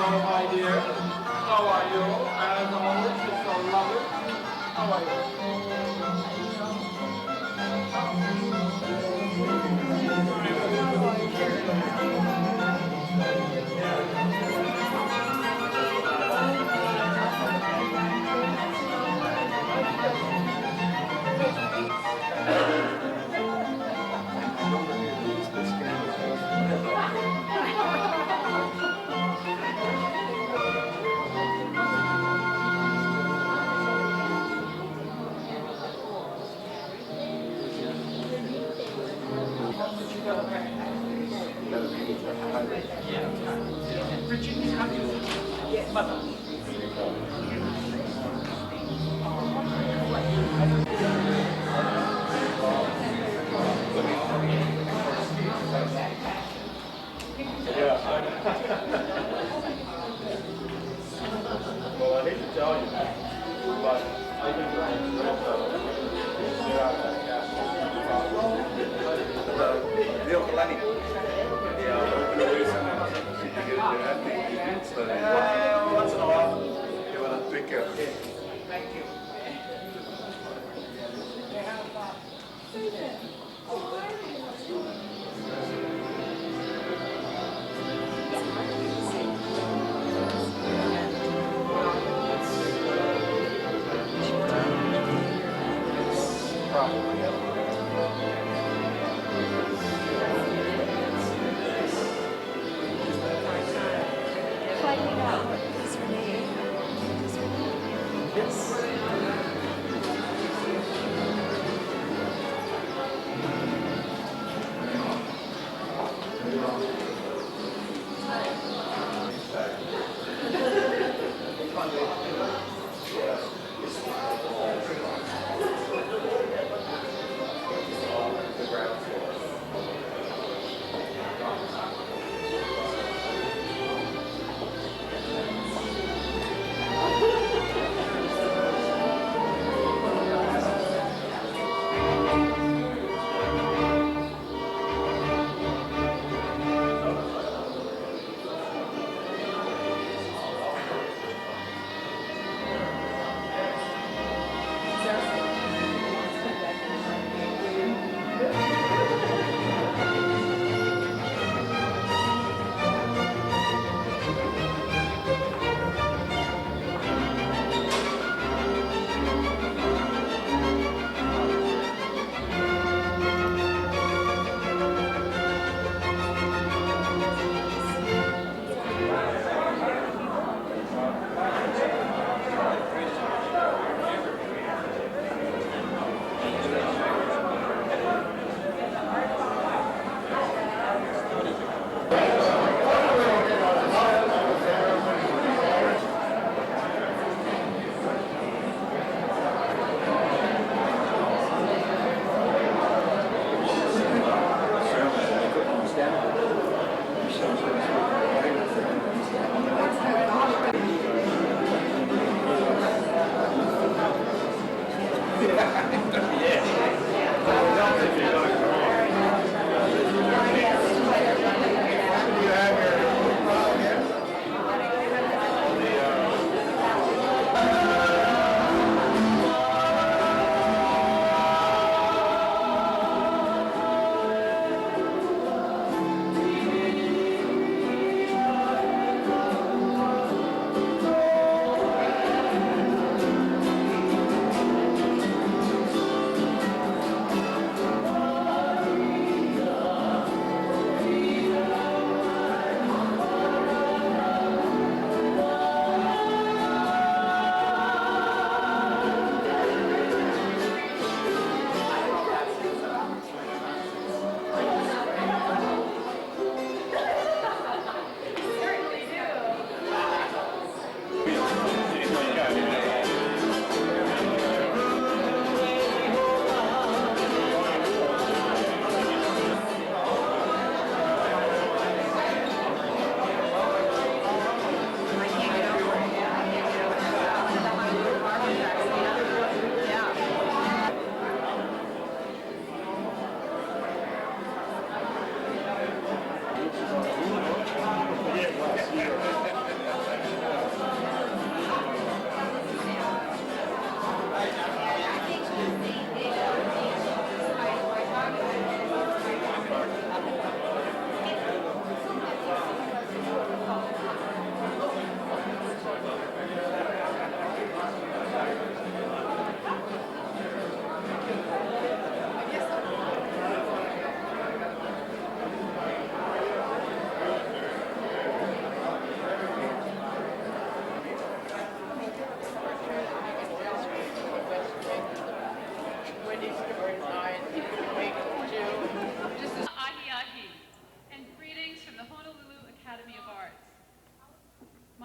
Hello, my dear. How are you? As always, you're so lovely. How are Well, I hate to tell you, but I think we're going to get out of that castle. The Oklahoma. Once in a while. You want to take care of it. Thank you.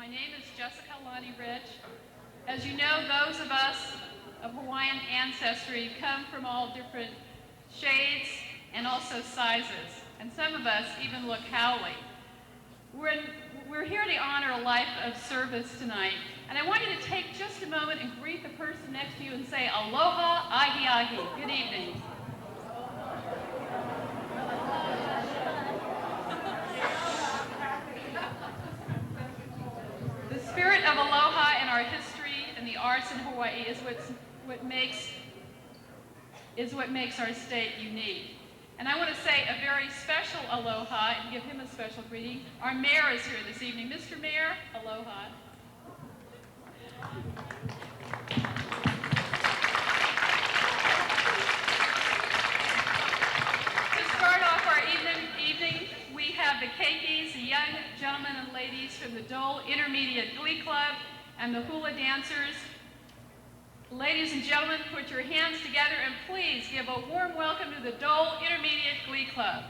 My name is Jessica Lonnie Rich. As you know, those of us of Hawaiian ancestry come from all different shades and also sizes, and some of us even look haole. We're here to honor a life of service tonight, and I want you to take just a moment and greet the person next to you and say, aloha, ahi ahi, good evening. The spirit of aloha in our history and the arts in Hawaii is what makes our state unique. And I want to say a very special aloha and give him a special greeting. Our mayor is here this evening. Mr. Mayor, aloha. To start off our evening, we have the keikis, the young gentlemen and ladies from the Dole Intermediate Glee Club and the hula dancers. Ladies and gentlemen, put your hands together and please give a warm welcome to the Dole Intermediate Glee Club.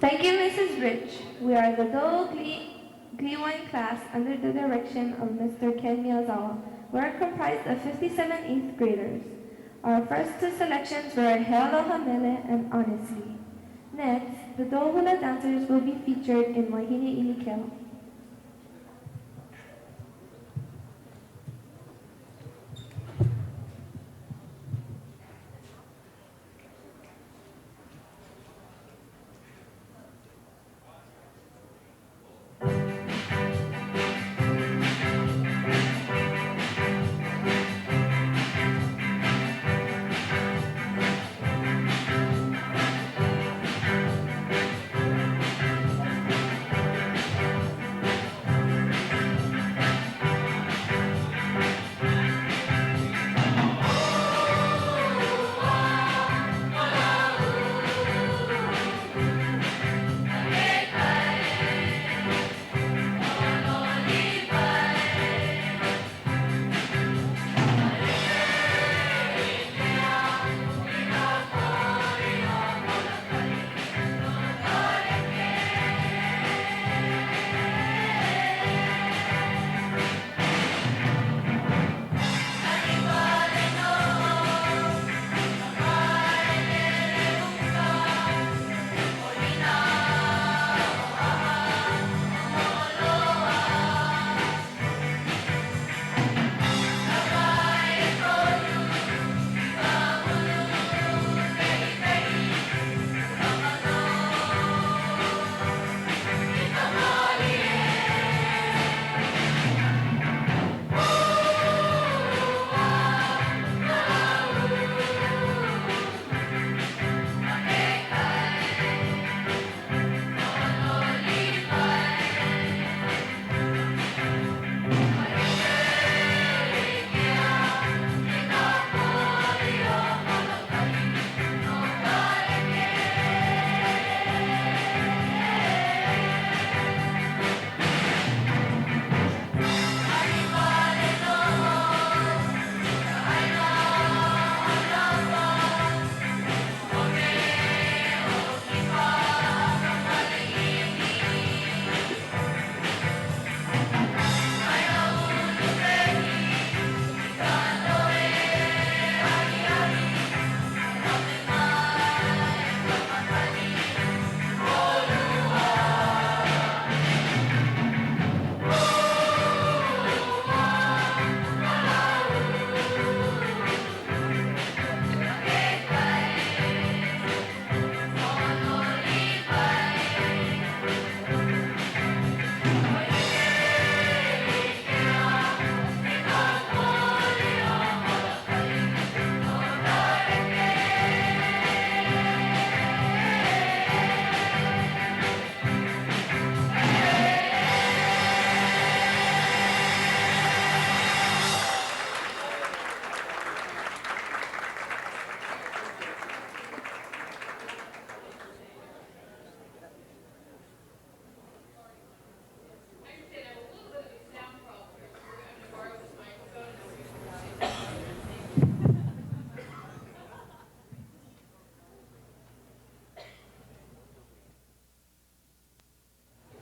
Thank you, Mrs. Rich. We are the Dole Glee 1 class under the direction of Mr. Ken Miyazawa. We are comprised of 57 8th graders. Our first two selections were Hello Hamele and Honestly. Next, the Dole Hula dancers will be featured in Wahine Ilikeo.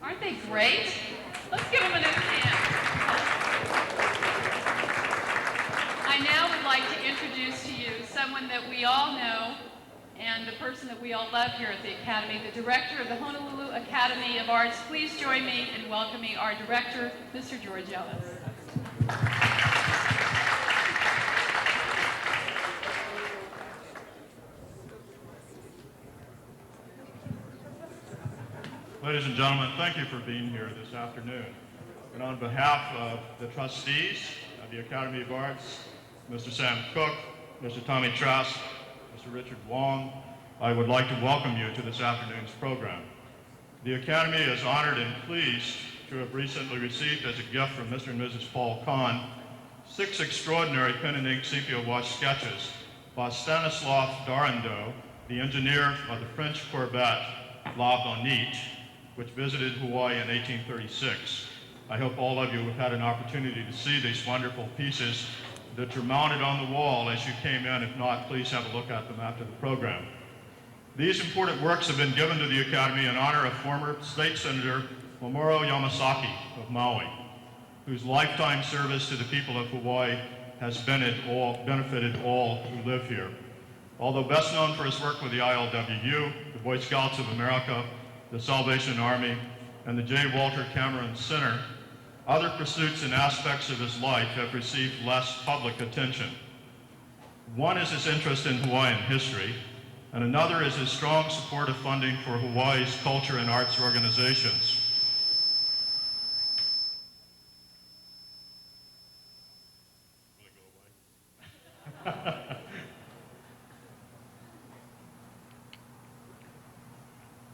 Aren't they great? Let's give them a new hand. I now would like to introduce to you someone that we all know and the person that we all love here at the Academy, the director of the Honolulu Academy of Arts. Please join me in welcoming our director, Mr. George Ellis. Ladies and gentlemen, thank you for being here this afternoon. And on behalf of the trustees of the Academy of Arts, Mr. Sam Cook, Mr. Tommy Trask, Mr. Richard Wong, I would like to welcome you to this afternoon's program. The Academy is honored and pleased to have recently received as a gift from Mr. and Mrs. Paul Kahn 6 extraordinary pen and ink sepia wash sketches by Stanislav Darando, the engineer of the French corvette La Bonite, which visited Hawaii in 1836. I hope all of you have had an opportunity to see these wonderful pieces that are mounted on the wall as you came in. If not, please have a look at them after the program. These important works have been given to the Academy in honor of former State Senator Mamoru Yamasaki of Maui, whose lifetime service to the people of Hawaii has benefited all who live here. Although best known for his work with the ILWU, the Boy Scouts of America, the Salvation Army, and the J. Walter Cameron Center, other pursuits and aspects of his life have received less public attention. One is his interest in Hawaiian history, and another is his strong support of funding for Hawaii's culture and arts organizations.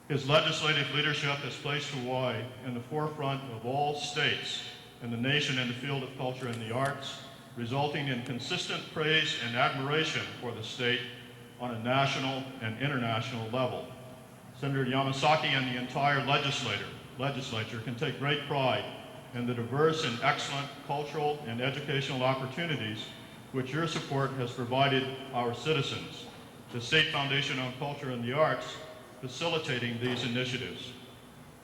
His legislative leadership has placed Hawaii in the forefront of all states in the nation in the field of culture and the arts, resulting in consistent praise and admiration for the state on a national and international level. Senator Yamasaki and the entire legislature can take great pride in the diverse and excellent cultural and educational opportunities which your support has provided our citizens. The State Foundation on Culture and the Arts facilitating these initiatives.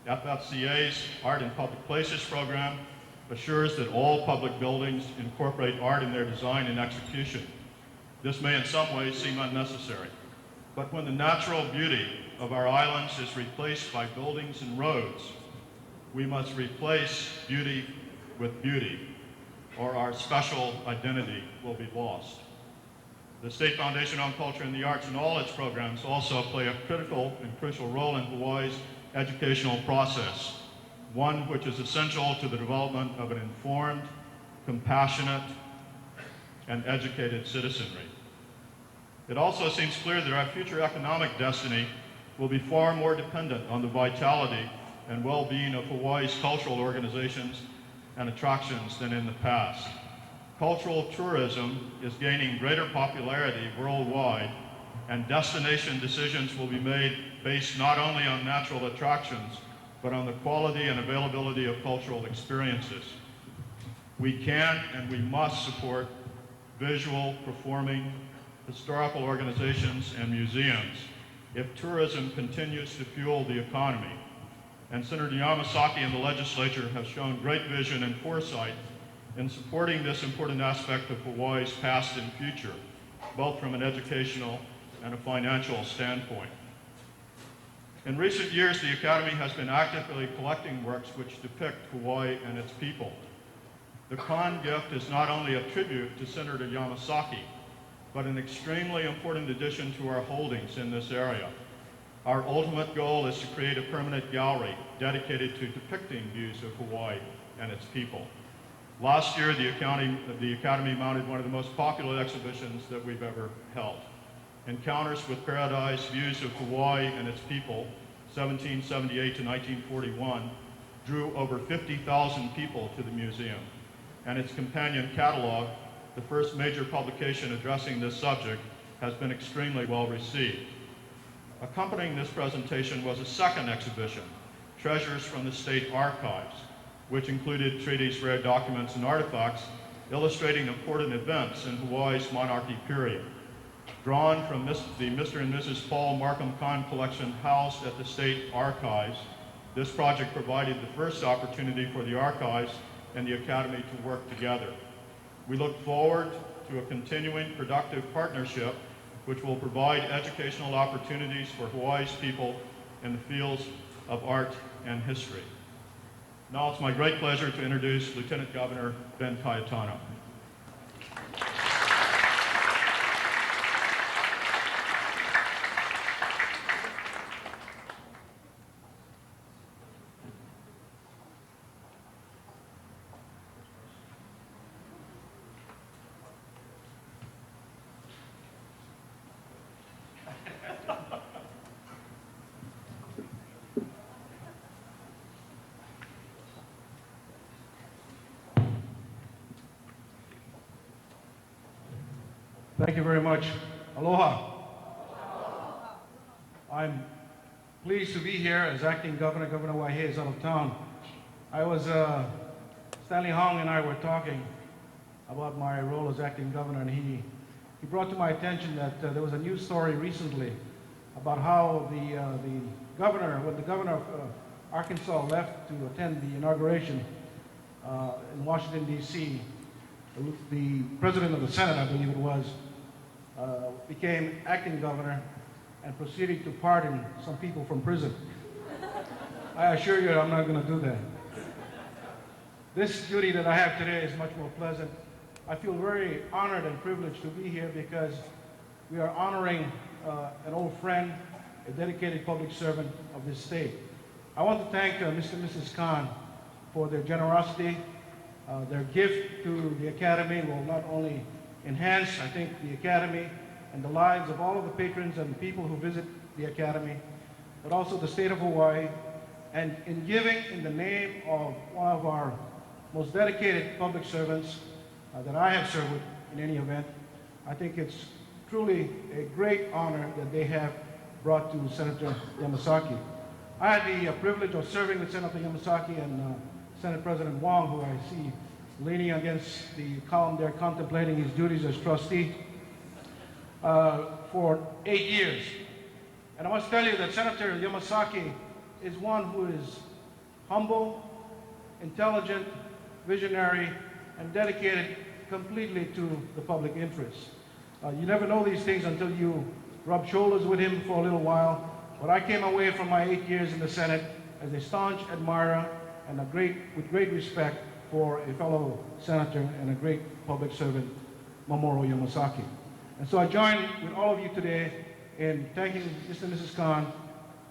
FFCA's Art in Public Places program assures that all public buildings incorporate art in their design and execution. This may in some ways seem unnecessary, but when the natural beauty of our islands is replaced by buildings and roads, we must replace beauty with beauty, or our special identity will be lost. The State Foundation on Culture and the Arts and all its programs also play a critical and crucial role in Hawaii's educational process, one which is essential to the development of an informed, compassionate, and educated citizenry. It also seems clear that our future economic destiny will be far more dependent on the vitality and well-being of Hawaii's cultural organizations and attractions than in the past. Cultural tourism is gaining greater popularity worldwide, and destination decisions will be made based not only on natural attractions, but on the quality and availability of cultural experiences. We can and we must support visual, performing, historical organizations and museums if tourism continues to fuel the economy. And Senator Yamasaki and the legislature have shown great vision and foresight in supporting this important aspect of Hawaii's past and future, both from an educational and a financial standpoint. In recent years, the Academy has been actively collecting works which depict Hawaii and its people. The Khan gift is not only a tribute to Senator Yamasaki, but an extremely important addition to our holdings in this area. Our ultimate goal is to create a permanent gallery dedicated to depicting views of Hawaii and its people. Last year, the Academy mounted one of the most popular exhibitions that we've ever held. Encounters with Paradise, Views of Hawaii and its People, 1778 to 1941, drew over 50,000 people to the museum. And its companion catalog, the first major publication addressing this subject, has been extremely well received. Accompanying this presentation was a second exhibition, Treasures from the State Archives, which included treaties, rare documents, and artifacts illustrating important events in Hawaii's monarchy period. Drawn from the Mr. and Mrs. Paul Markham Kahn collection housed at the State Archives, this project provided the first opportunity for the archives and the Academy to work together. We look forward to a continuing productive partnership which will provide educational opportunities for Hawaii's people in the fields of art and history. Now it's my great pleasure to introduce Lieutenant Governor Ben Cayetano. Thank you very much. Aloha. I'm pleased to be here as acting governor. Governor Waihee is out of town. Stanley Hong and I were talking about my role as acting governor, and he brought to my attention that there was a news story recently about how when the governor of Arkansas left to attend the inauguration in Washington, D.C., the president of the Senate, I believe it was, became acting governor and proceeded to pardon some people from prison. I assure you I'm not going to do that. This duty that I have today is much more pleasant. I feel very honored and privileged to be here because we are honoring an old friend, a dedicated public servant of this state. I want to thank Mr. and Mrs. Khan for their generosity. Their gift to the Academy will not only enhance, I think, the Academy and the lives of all of the patrons and people who visit the Academy, but also the state of Hawaii. And in giving in the name of one of our most dedicated public servants that I have served with in any event, I think it's truly a great honor that they have brought to Senator Yamasaki. I had the privilege of serving with Senator Yamasaki and Senate President Wong, who I see leaning against the column there contemplating his duties as trustee, for 8 years. And I must tell you that Senator Yamasaki is one who is humble, intelligent, visionary, and dedicated completely to the public interest. You never know these things until you rub shoulders with him for a little while, but I came away from my 8 years in the Senate as a staunch admirer and with great respect for a fellow senator and a great public servant, Mamoru Yamasaki. And so I join with all of you today in thanking Mr. and Mrs. Khan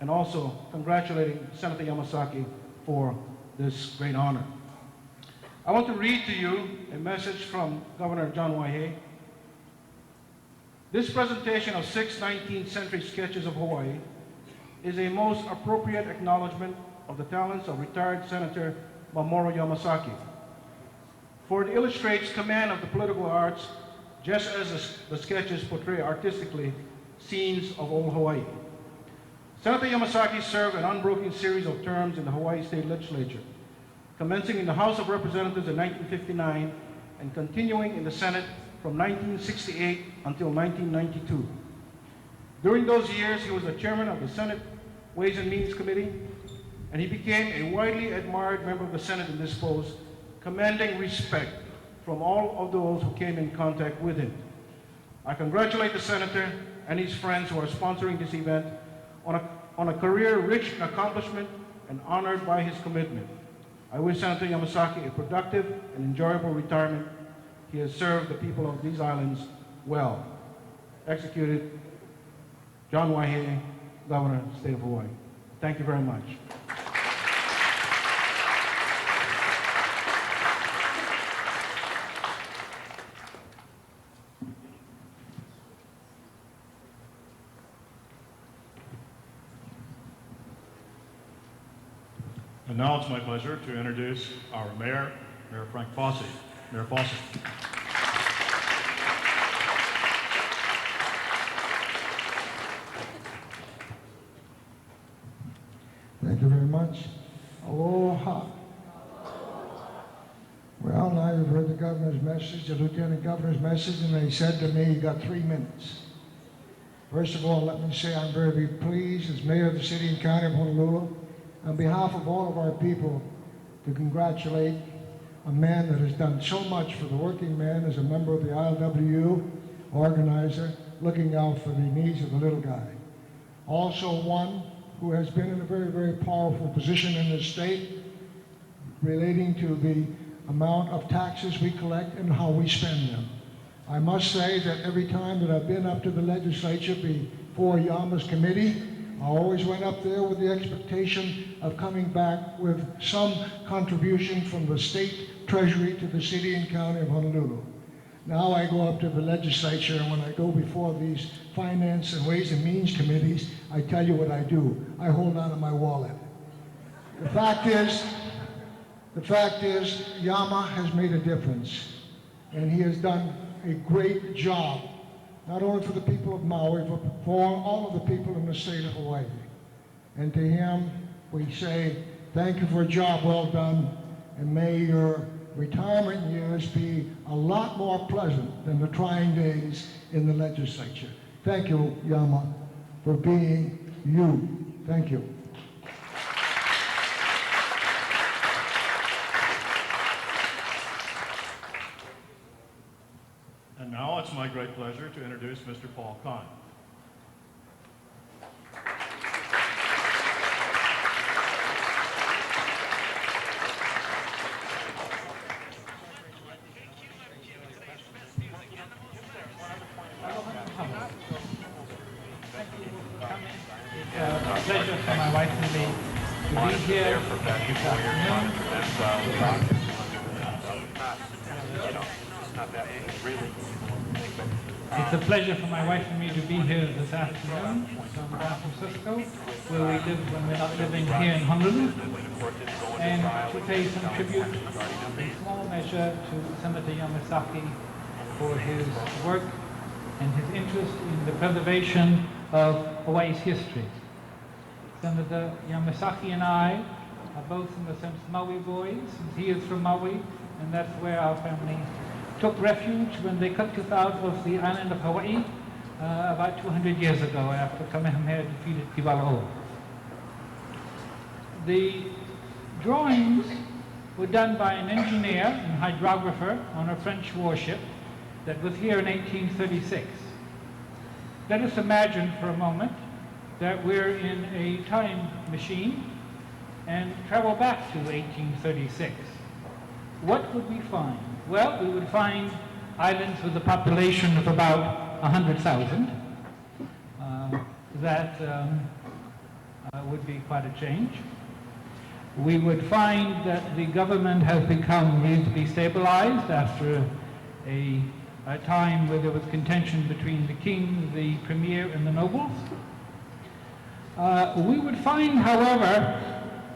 and also congratulating Senator Yamasaki for this great honor. I want to read to you a message from Governor John Waihee. This presentation of 6 19th century sketches of Hawaii is a most appropriate acknowledgement of the talents of retired Senator Mamoru Yamasaki. For it illustrates command of the political arts, just as the sketches portray artistically scenes of old Hawaii. Senator Yamasaki served an unbroken series of terms in the Hawaii State Legislature, commencing in the House of Representatives in 1959 and continuing in the Senate from 1968 until 1992. During those years, he was the chairman of the Senate Ways and Means Committee, and he became a widely admired member of the Senate in this post, commanding respect from all of those who came in contact with him. I congratulate the senator and his friends who are sponsoring this event on a career rich in accomplishment and honored by his commitment. I wish Senator Yamasaki a productive and enjoyable retirement. He has served the people of these islands well. Executed, John Waihee, Governor, State of Hawaii. Thank you very much. And now it's my pleasure to introduce our mayor, Mayor Frank Fossey. Mayor Fossey. Thank you very much. Aloha. Well, now you've heard the governor's message, the lieutenant governor's message, and they said to me, you got 3 minutes. First of all, let me say I'm very pleased as mayor of the city and county of Honolulu, on behalf of all of our people, to congratulate a man that has done so much for the working man as a member of the ILWU, organizer, looking out for the needs of the little guy. Also one who has been in a very, very powerful position in this state relating to the amount of taxes we collect and how we spend them. I must say that every time that I've been up to the legislature before Yama's committee, I always went up there with the expectation of coming back with some contribution from the state treasury to the city and county of Honolulu. Now I go up to the legislature, and when I go before these finance and ways and means committees, I tell you what I do. I hold on to my wallet. The fact is, Yama has made a difference, and he has done a great job, not only for the people of Maui, but for all of the people in the state of Hawaii. And to him, we say, thank you for a job well done, and may your retirement years be a lot more pleasant than the trying days in the legislature. Thank you, Yama. for being you. Thank you. And now it's my great pleasure to introduce Mr. Paul Kahn. Pleasure for my wife and me to be here this afternoon. It's a pleasure for my wife and me to be here this afternoon from San Francisco, where we live when we're not living here in Honolulu, and to pay some tribute in small measure to Senator Yamasaki for his work and his interest in the preservation of Hawaii's history. Senator Yamasaki and I are both, in a sense, Maui boys, and he is from Maui, and that's where our family took refuge when they kicked us out of the island of Hawaii about 200 years ago after Kamehameha defeated Kiwalao. The drawings were done by an engineer and hydrographer on a French warship that was here in 1836. Let us imagine for a moment that we're in a time machine and travel back to 1836. What would we find? Well, we would find islands with a population of about 100,000. That would be quite a change. We would find that the government has become reasonably stabilized after a time where there was contention between the king, the premier, and the nobles. We would find, however,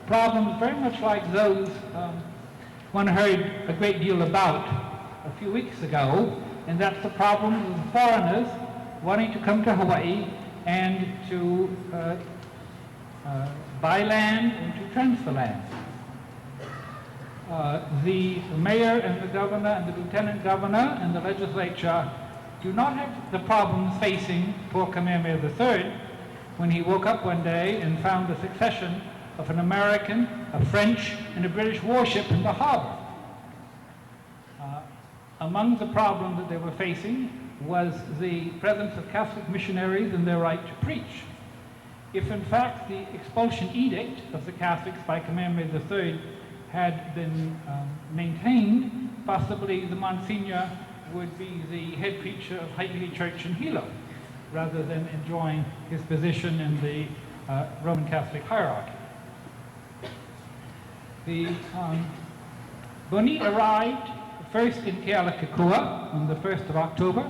problems very much like those one heard a great deal about a few weeks ago, and that's the problem of foreigners wanting to come to Hawaii and to buy land and to transfer land. The mayor and the governor and the lieutenant governor and the legislature do not have the problems facing poor Kamehameha III when he woke up one day and found a succession of an American, a French, and a British warship in the harbor. Among the problems that they were facing was the presence of Catholic missionaries and their right to preach. If in fact the expulsion edict of the Catholics by Kamehameha III had been maintained, possibly the Monsignor would be the head preacher of Hailey Church in Hilo, rather than enjoying his position in the Roman Catholic hierarchy. The Boni arrived first in Kealakekua on the 1st of October,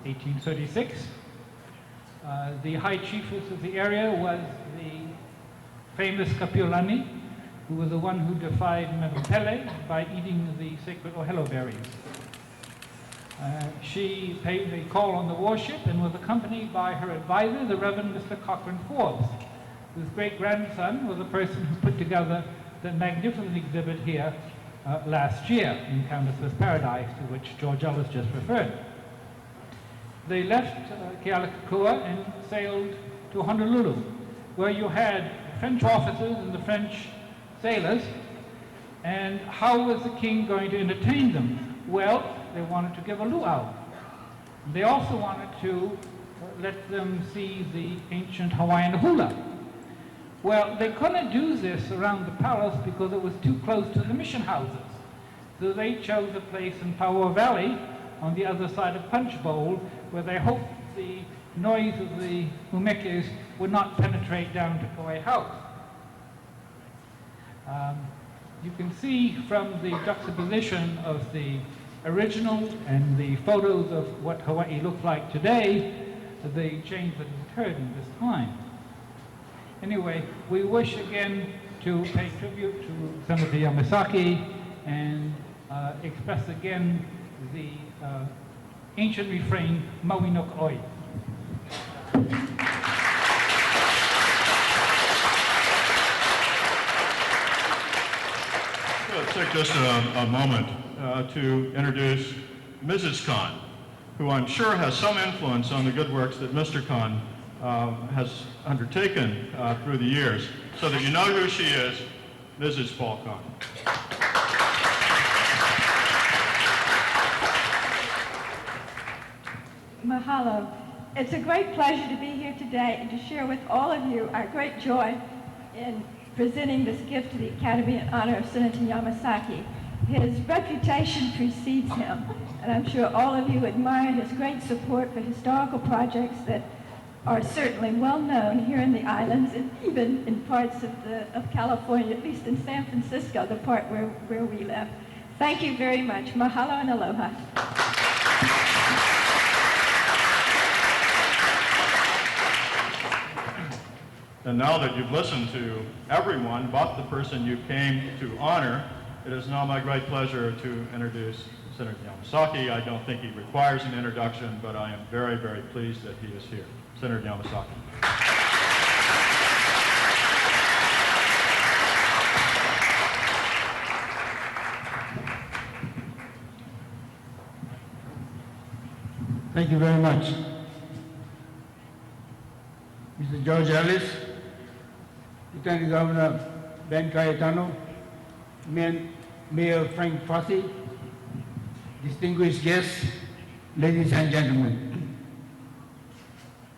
1836. The high chiefess of the area was the famous Kapiolani, who was the one who defied Mevapele by eating the sacred ohelo berries. She paid a call on the warship and was accompanied by her advisor, the Reverend Mr. Cochrane Forbes, whose great-grandson was the person who put together the magnificent exhibit here last year in Canvas's Paradise, to which George Ellis just referred. They left Kealakekua and sailed to Honolulu, where you had French officers and the French sailors. And how was the king going to entertain them? Well, they wanted to give a luau. They also wanted to let them see the ancient Hawaiian hula. Well, they couldn't do this around the palace because it was too close to the mission houses. So they chose a place in Paua Valley on the other side of Punch Bowl, where they hoped the noise of the umekes would not penetrate down to Kauai House. You can see from the juxtaposition of the original and the photos of what Hawaii looks like today, the change that has occurred in this time. Anyway, we wish again to pay tribute to Senator Yamasaki and express again the ancient refrain, Maui no Oi. Let's take just a moment to introduce Mrs. Kahn, who I'm sure has some influence on the good works that Mr. Kahn has undertaken through the years. So that you know who she is, Mrs. Paul Kahn. Mahalo. It's a great pleasure to be here today and to share with all of you our great joy in presenting this gift to the Academy in honor of Senator Yamasaki. His reputation precedes him, and I'm sure all of you admire his great support for historical projects that are certainly well known here in the islands and even in parts of California, at least in San Francisco, the part where we live. Thank you very much. Mahalo and aloha. And now that you've listened to everyone but the person you came to honor, it is now my great pleasure to introduce Senator Yamasaki. I don't think he requires an introduction, but I am very, very pleased that he is here. Senator Yamasaki. Thank you very much. Mr. George Ellis, Lieutenant Governor Ben Cayetano, Mayor Frank Fossey, distinguished guests, ladies and gentlemen.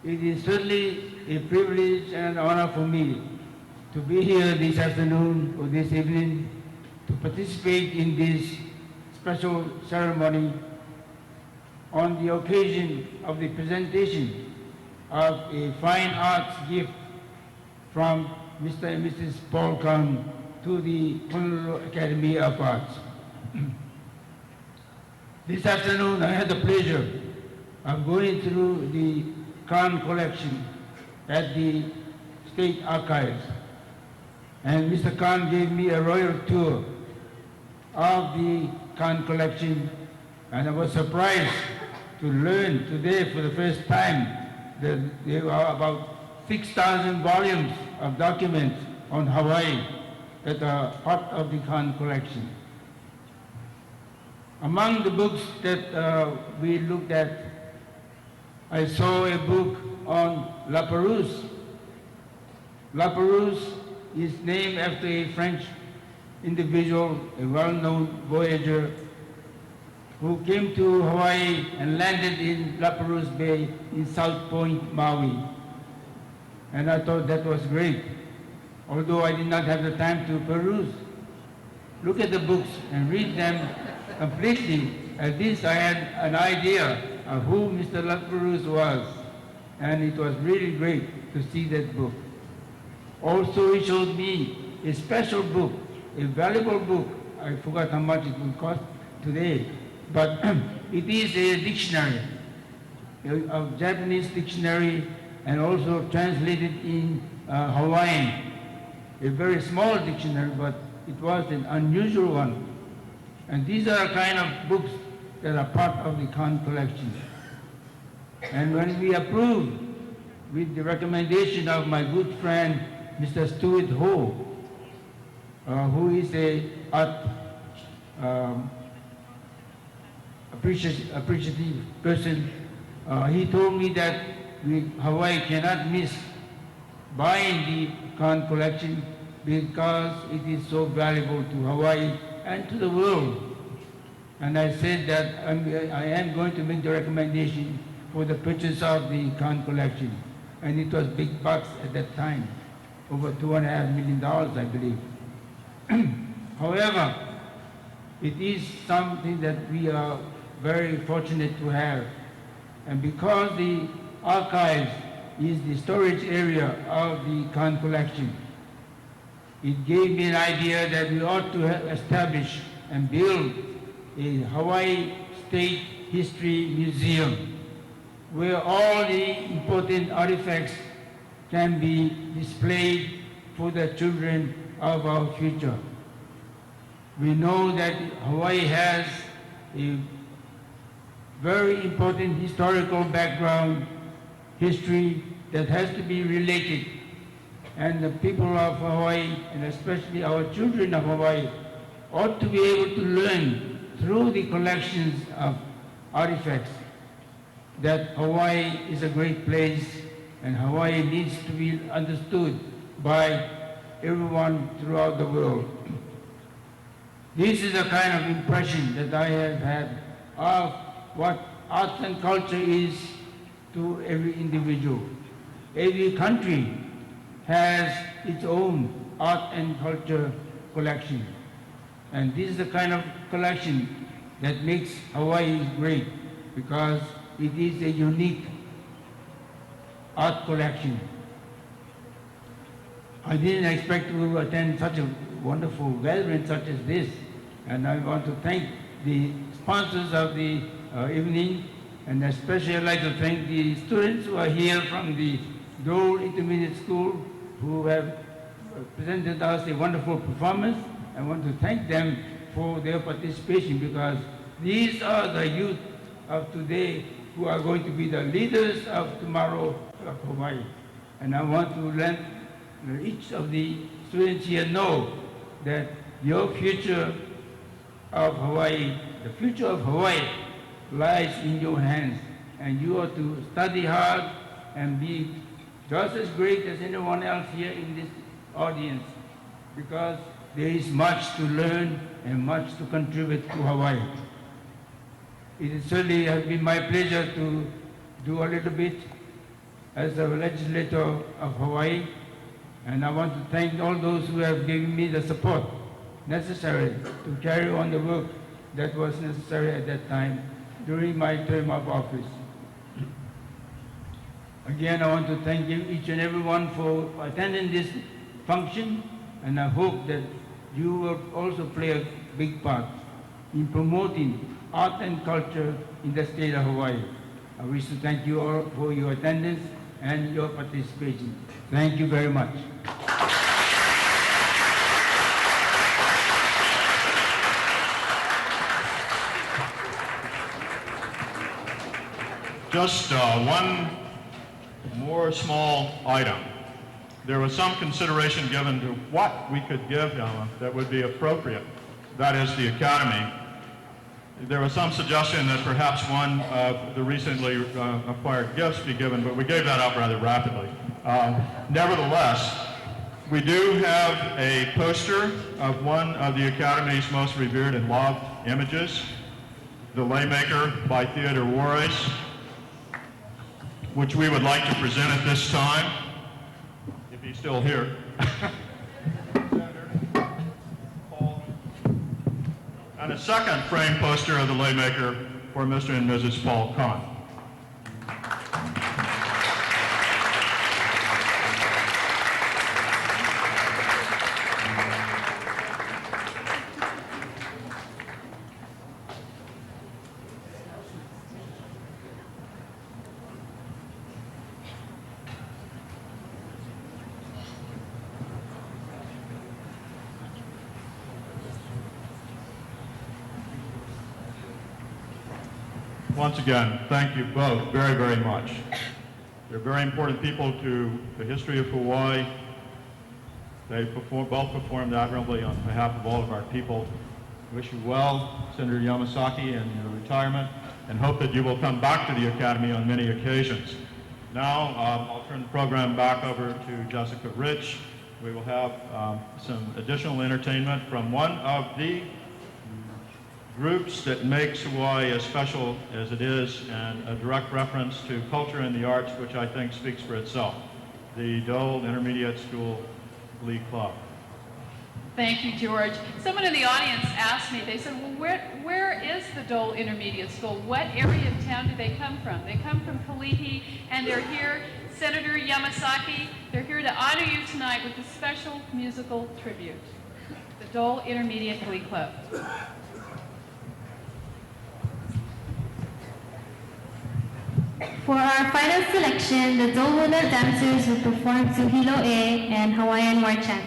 It is certainly a privilege and an honor for me to be here this afternoon or this evening to participate in this special ceremony on the occasion of the presentation of a fine arts gift from Mr. and Mrs. Paul Kahn to the Honolulu Academy of Arts. This afternoon I had the pleasure of going through the Kahn collection at the State Archives, and Mr. Kahn gave me a royal tour of the Kahn collection, and I was surprised to learn today for the first time that there are about 6,000 volumes of documents on Hawaii that are part of the Kahn collection. Among the books that we looked at, I saw a book on La Perouse. La Perouse is named after a French individual, a well-known voyager who came to Hawaii and landed in La Perouse Bay in South Point, Maui. And I thought that was great, although I did not have the time to peruse. Look at the books and read them completely. At least I had an idea of who Mr. La Perouse was, and it was really great to see that book. Also, he showed me a special book, a valuable book. I forgot how much it would cost today, but it is a dictionary, a Japanese dictionary, and also translated in Hawaiian. A very small dictionary, but it was an unusual one. And these are the kind of books that are part of the Kahn collection. And when we approved, with the recommendation of my good friend, Mr. Stuart Ho, who is a art appreciative person, he told me that Hawaii cannot miss buying the Kahn collection because it is so valuable to Hawaii and to the world. And I said that I am going to make the recommendation for the purchase of the Kahn collection. And it was big bucks at that time, over $2.5 million, I believe. However, it is something that we are very fortunate to have. And because the archives is the storage area of the Kahn collection, it gave me an idea that we ought to establish and build a Hawaii State History Museum where all the important artifacts can be displayed for the children of our future. We know that Hawaii has a very important historical background, history that has to be related. And the people of Hawaii, and especially our children of Hawaii, ought to be able to learn through the collections of artifacts that Hawaii is a great place and Hawaii needs to be understood by everyone throughout the world. This is the kind of impression that I have had of what arts and culture is to every individual. Every country has its own art and culture collection. And this is the kind of collection that makes Hawaii great, because it is a unique art collection. I didn't expect to attend such a wonderful gathering such as this, and I want to thank the sponsors of the evening, and especially I'd like to thank the students who are here from the Dole Intermediate School who have presented us a wonderful performance. I want to thank them for their participation, because these are the youth of today who are going to be the leaders of tomorrow of Hawaii. And I want to let each of the students here know that your future of Hawaii, the future of Hawaii lies in your hands, and you are to study hard and be just as great as anyone else here in this audience, because there is much to learn and much to contribute to Hawaii. It certainly has been my pleasure to do a little bit as a legislator of Hawaii, and I want to thank all those who have given me the support necessary to carry on the work that was necessary at that time during my term of office. Again, I want to thank each and everyone for attending this function, and I hope that you will also play a big part in promoting art and culture in the state of Hawaii. I wish to thank you all for your attendance and your participation. Thank you very much. Just one more small item. There was some consideration given to what we could give him that would be appropriate. That is the Academy. There was some suggestion that perhaps one of the recently acquired gifts be given, but we gave that up rather rapidly. Nevertheless, we do have a poster of one of the Academy's most revered and loved images, The Laymaker by Theodore Warris, which we would like to present at this time, if he's still here. And a second frame poster of the Laymaker for Mr. and Mrs. Paul Kahn. Once again, thank you both very, very much. They're very important people to the history of Hawaii. They both performed admirably on behalf of all of our people. Wish you well, Senator Yamasaki, in your retirement, and hope that you will come back to the Academy on many occasions. Now, I'll turn the program back over to Jessica Rich. We will have some additional entertainment from one of the groups that makes Hawaii as special as it is, and a direct reference to culture and the arts, which I think speaks for itself. The Dole Intermediate School Glee Club. Thank you, George. Someone in the audience asked me, they said, well, where is the Dole Intermediate School? What area of town do they come from? They come from Kalihi, and they're here. Senator Yamasaki, they're here to honor you tonight with a special musical tribute. The Dole Intermediate Glee Club. For our final selection, the Dole Hula dancers will perform to Hilo E and Hawaiian War Chant.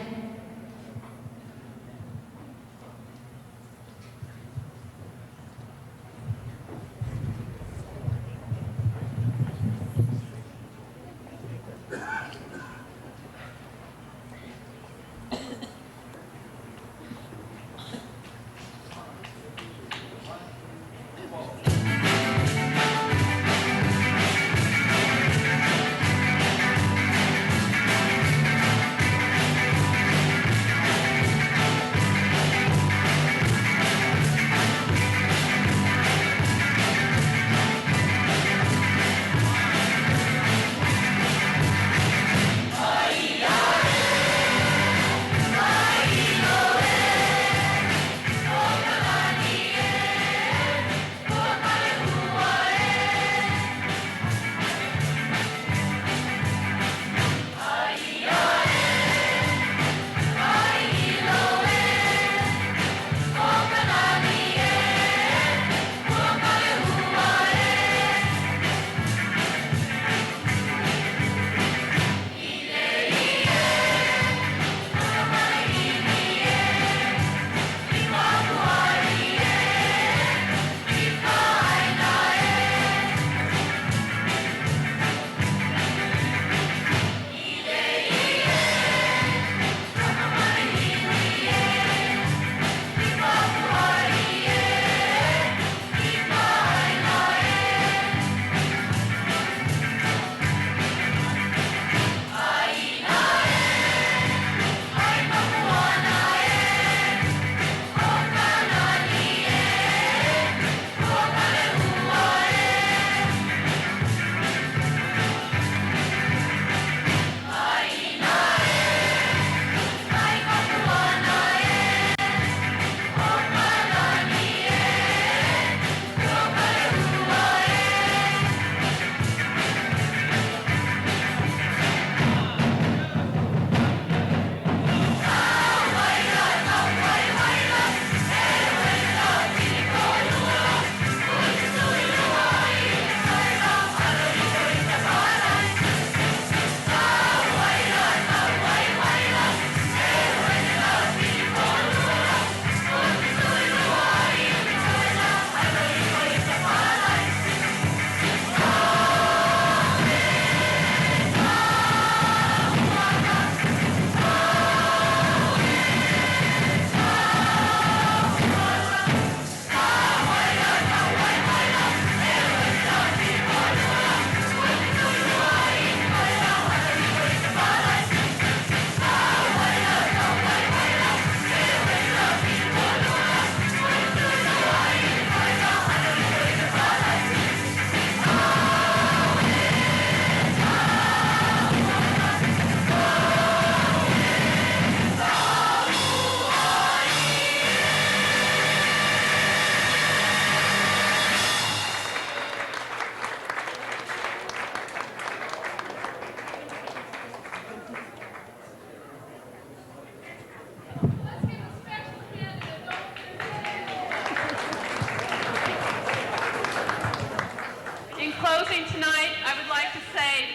closing tonight, I would like to say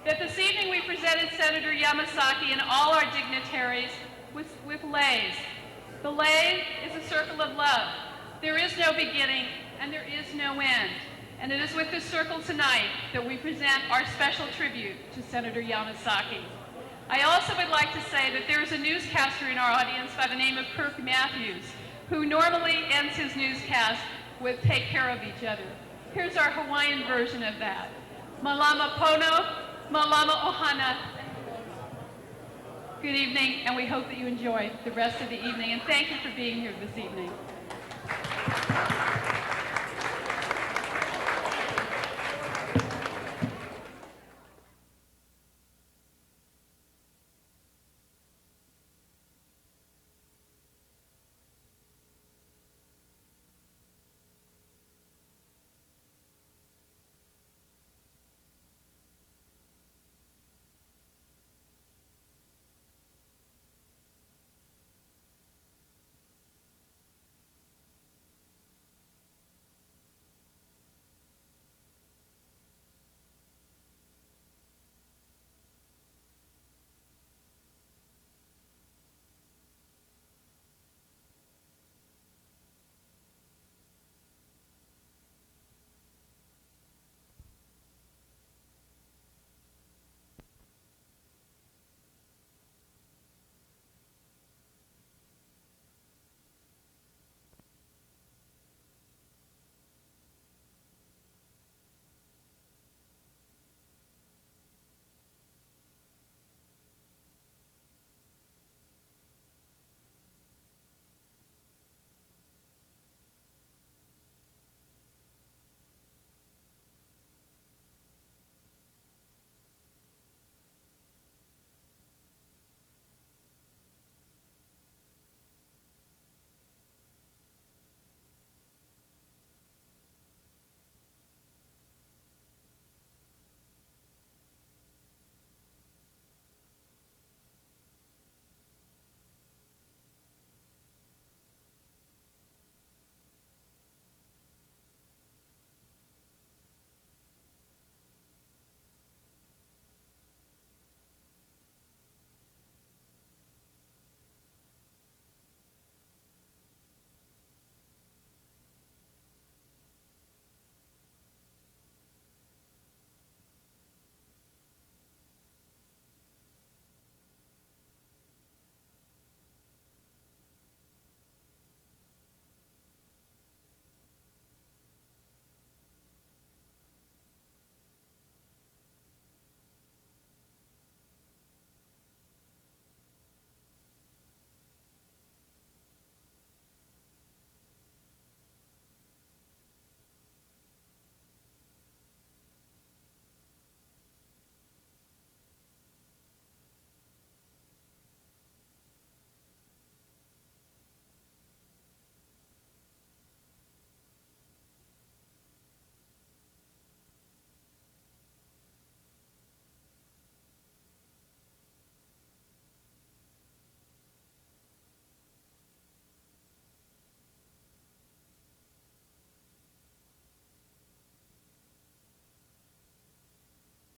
that this evening we presented Senator Yamasaki and all our dignitaries with leis. The lei is a circle of love. There is no beginning and there is no end. And it is with this circle tonight that we present our special tribute to Senator Yamasaki. I also would like to say that there is a newscaster in our audience by the name of Kirk Matthews, who normally ends his newscast with "take care of each other." Here's our Hawaiian version of that. Malama pono, malama ohana. Good evening, and we hope that you enjoy the rest of the evening, and thank you for being here this evening.